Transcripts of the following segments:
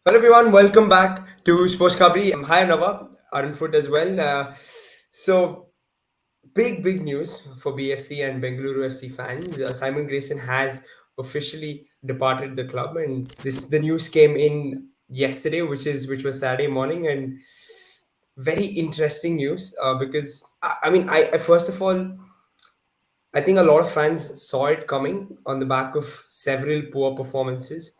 Hello everyone, welcome back to SportsKhabri. Hi Arunava, arunfoot as well. So big news for BFC and Bengaluru FC fans. Simon Grayson has officially departed the club, and the news came in yesterday, which was Saturday morning, and very interesting news because I first of all I think a lot of fans saw it coming on the back of several poor performances.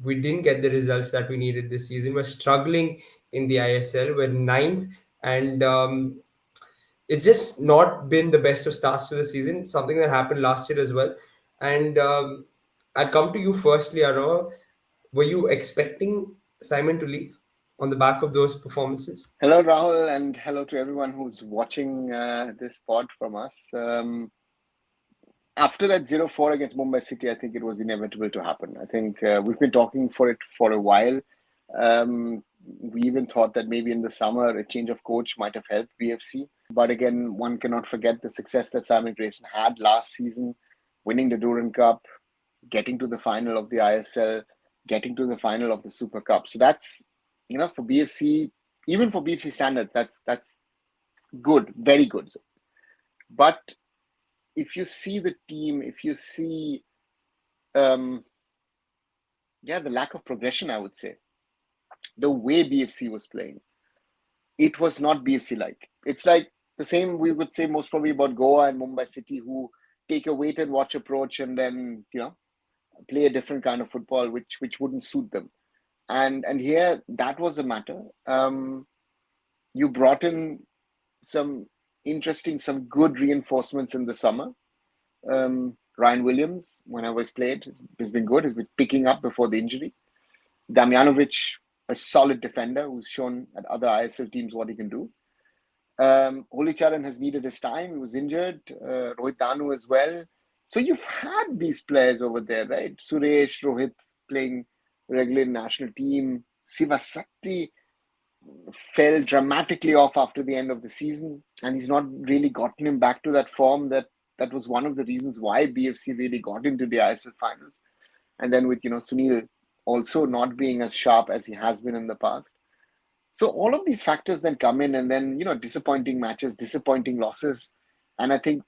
We didn't get the results that we needed this season. We're struggling in the ISL. We're ninth, and it's just not been the best of starts to the season. Something that happened last year as well. And I'd come to you firstly, Arno. Were you expecting Simon to leave on the back of those performances? Hello, Rahul, and hello to everyone who's watching this pod from us. After that 0-4 against Mumbai City, I think it was inevitable to happen. I think we've been talking for it for a while. We even thought that maybe in the summer, a change of coach might have helped BFC. But again, one cannot forget the success that Simon Grayson had last season, winning the Durand Cup, getting to the final of the ISL, getting to the final of the Super Cup. So that's, for BFC, even for BFC standards, that's good, very good. But if you see the team, if you see, the lack of progression, I would say, the way BFC was playing, it was not BFC like. It's like the same we would say most probably about Goa and Mumbai City, who take a wait and watch approach and then play a different kind of football, which wouldn't suit them. And here that was the matter. You brought in some good reinforcements in the summer. Ryan Williams, whenever he's played, has been good. He's been picking up before the injury. Damjanovic, a solid defender who's shown at other ISL teams what he can do. Holicharan has needed his time. He was injured. Rohit Danu as well. So you've had these players over there, right? Suresh, Rohit playing regular national team. Sivasakti fell dramatically off after the end of the season, and he's not really gotten him back to that form that was one of the reasons why BFC really got into the ISL finals. And then with Sunil also not being as sharp as he has been in the past. So all of these factors then come in, and then disappointing matches, disappointing losses. And I think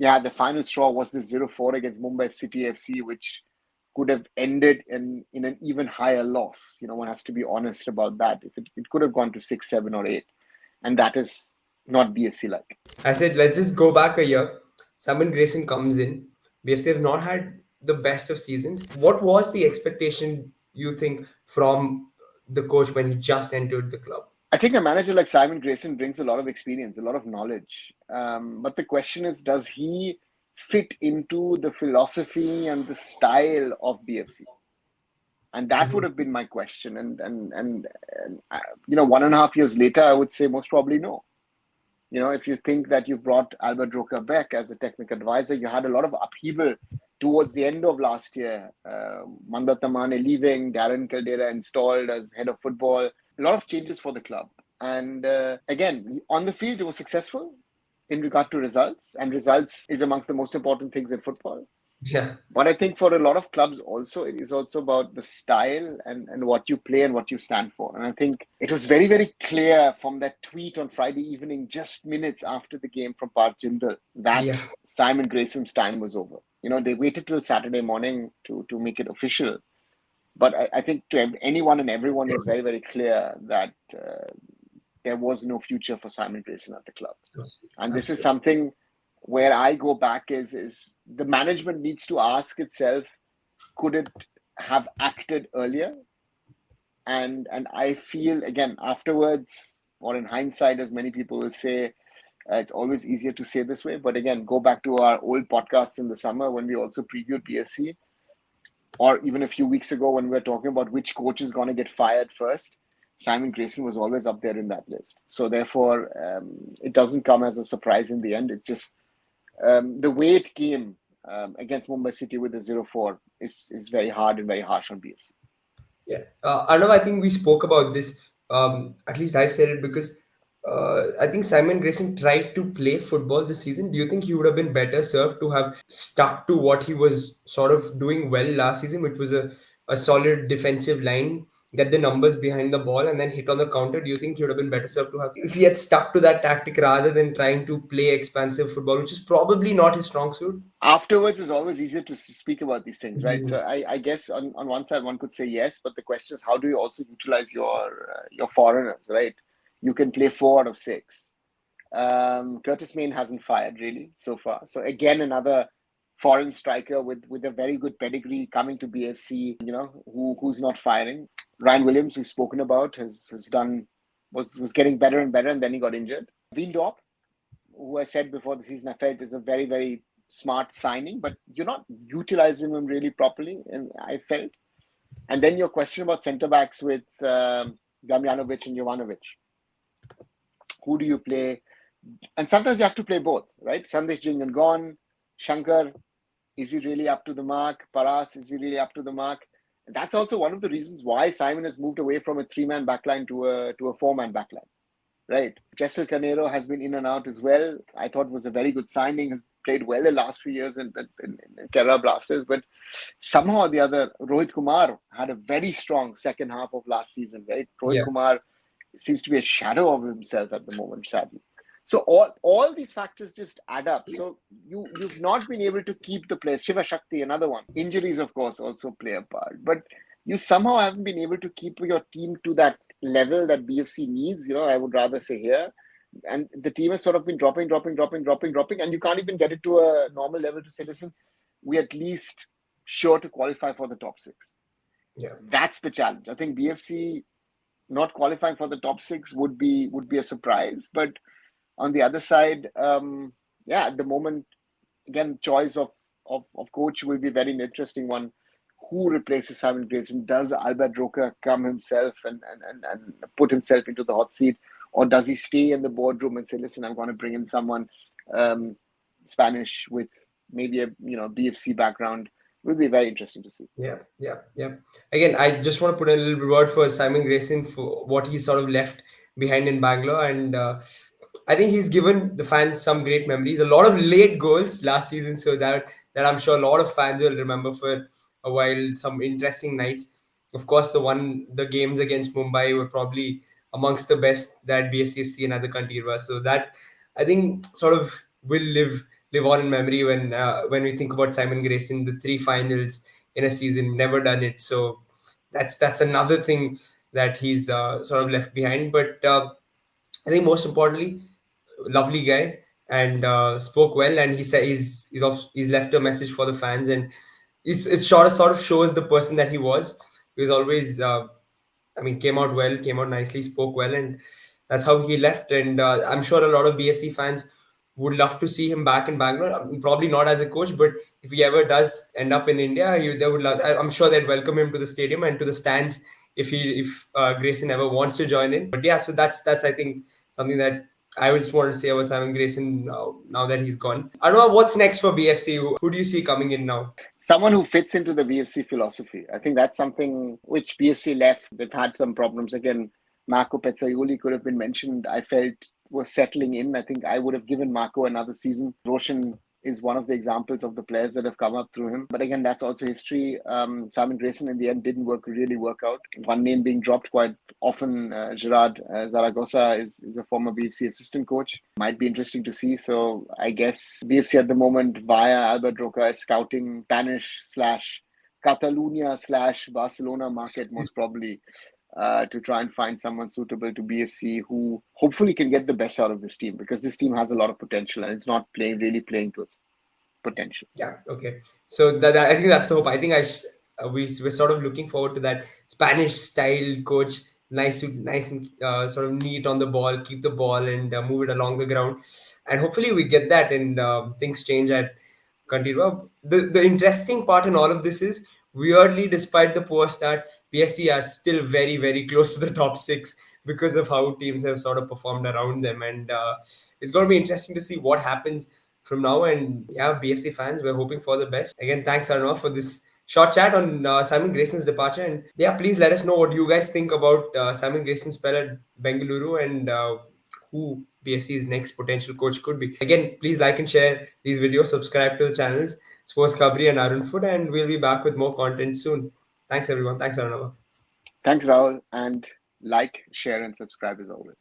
the final straw was this 0-4 against Mumbai City FC, which could have ended in an even higher loss. One has to be honest about that. If it could have gone to 6, 7, or 8. And that is not BFC like. I said, let's just go back a year. Simon Grayson comes in. BFC have not had the best of seasons. What was the expectation, you think, from the coach when he just entered the club? I think a manager like Simon Grayson brings a lot of experience, a lot of knowledge. But the question is, does he fit into the philosophy and the style of BFC? And that would have been my question. And 1.5 years later, I would say most probably no. If you think that you brought Albert Roca back as a technical advisor, you had a lot of upheaval towards the end of last year. Mandar Tamane leaving, Darren Caldera installed as head of football. A lot of changes for the club. And again, on the field, it was successful in regard to results. And results is amongst the most important things in football. Yeah. But I think for a lot of clubs also, it is also about the style and what you play and what you stand for. And I think it was very, very clear from that tweet on Friday evening, just minutes after the game from Park Jindal, that Simon Grayson's time was over. They waited till Saturday morning to make it official. But I think to anyone and everyone is very, very clear that there was no future for Simon Grayson at the club. And this is something where I go back is the management needs to ask itself, could it have acted earlier? And I feel, again, afterwards, or in hindsight, as many people will say, it's always easier to say this way. But again, go back to our old podcasts in the summer when we also previewed BSC, or even a few weeks ago when we were talking about which coach is going to get fired first. Simon Grayson was always up there in that list. So therefore, it doesn't come as a surprise in the end. It's just the way it came against Mumbai City with the 0-4 is very hard and very harsh on BFC. Yeah. Arnav, I think we spoke about this. At least I've said it because I think Simon Grayson tried to play football this season. Do you think he would have been better served to have stuck to what he was sort of doing well last season, which was a solid defensive line get the numbers behind the ball and then hit on the counter, do you think he would have been better served to have, if he had stuck to that tactic rather than trying to play expansive football, which is probably not his strong suit? Afterwards is always easier to speak about these things, right? So Mhm. I guess on one side one could say yes, but the question is how do you also utilize your foreigners, right? You can play 4 out of 6. Curtis Main hasn't fired really so far. So again, another foreign striker with a very good pedigree coming to BFC, who's not firing. Ryan Williams, we've spoken about, has done was getting better and better, and then he got injured. Veendorp, who I said before the season, I felt is a very, very smart signing, but you're not utilizing him really properly, and I felt. And then your question about centre backs with Damjanovic and Jovanovic. Who do you play? And sometimes you have to play both, right? Sandesh Jingan gone. Shankar, is he really up to the mark? Paras, is he really up to the mark? And that's also one of the reasons why Simon has moved away from a 3-man backline to a 4-man backline. Right. Jessel Canero has been in and out as well. I thought was a very good signing. Has played well the last few years in Kerala Blasters. But somehow or the other, Rohit Kumar had a very strong second half of last season, right? Rohit Yeah. Kumar seems to be a shadow of himself at the moment, sadly. So all these factors just add up. So you've not been able to keep the players. Shiva Shakti, another one. Injuries, of course, also play a part. But you somehow haven't been able to keep your team to that level that BFC needs, I would rather say here. And the team has sort of been dropping, and you can't even get it to a normal level to say, listen, we're at least sure to qualify for the top 6. Yeah. That's the challenge. I think BFC not qualifying for the top 6 would be a surprise. But on the other side, at the moment, again, choice of coach will be very interesting one. Who replaces Simon Grayson? Does Albert Roca come himself and put himself into the hot seat? Or does he stay in the boardroom and say, listen, I'm going to bring in someone Spanish with maybe a BFC background? Will be very interesting to see. Yeah. Again, I just want to put a little word for Simon Grayson for what he sort of left behind in Bangalore, and I think he's given the fans some great memories. A lot of late goals last season, so that I'm sure a lot of fans will remember for a while. Some interesting nights. Of course, the games against Mumbai were probably amongst the best that BFC has seen at the Candid. So that I think sort of will live on in memory when we think about Simon Grayson, the 3 finals in a season, never done it. So that's another thing that he's sort of left behind. But I think most importantly, lovely guy and spoke well, and he said he's left a message for the fans, and it sort of shows the person that he was. He was always came out well, came out nicely, spoke well, and that's how he left. And I'm sure a lot of BFC fans would love to see him back in Bangalore. Probably not as a coach, but if he ever does end up in India, they would love. I'm sure they'd welcome him to the stadium and to the stands if Grayson ever wants to join in. But yeah, so that's I think something that I would just want to say about Simon Grayson now that he's gone. I don't know what's next for BFC. Who do you see coming in now? Someone who fits into the BFC philosophy. I think that's something which BFC left. They've had some problems. Again, Marco Pezzaioli could have been mentioned. I felt was settling in. I think I would have given Marco another season. Roshan is one of the examples of the players that have come up through him. But again, that's also history. Simon Grayson in the end didn't really work out. One name being dropped quite often, Gerard Zaragoza is a former BFC assistant coach. Might be interesting to see. So I guess BFC at the moment via Albert Roca is scouting Spanish / Catalonia / Barcelona market most probably. To try and find someone suitable to BFC who hopefully can get the best out of this team, because this team has a lot of potential and it's not really playing to its potential. Yeah. Okay. So that I think that's the hope. I think we're sort of looking forward to that Spanish style coach, nice and sort of neat on the ball, keep the ball and move it along the ground, and hopefully we get that and things change at Kandirwa. The interesting part in all of this is weirdly, despite the poor start, PSC are still very very close to the top 6 because of how teams have sort of performed around them, and it's going to be interesting to see what happens from now. And yeah, BFC fans, we're hoping for the best. Again, thanks Arunava for this short chat on Simon Grayson's departure. And yeah, please let us know what you guys think about Simon Grayson's spell at Bengaluru and who BFC's next potential coach could be. Again, please like and share these videos, subscribe to the channels SportsKhabri and Arunfoot, and we'll be back with more content soon. Thanks everyone. Thanks Arunava. Thanks, Rahul, and like, share, and subscribe as always.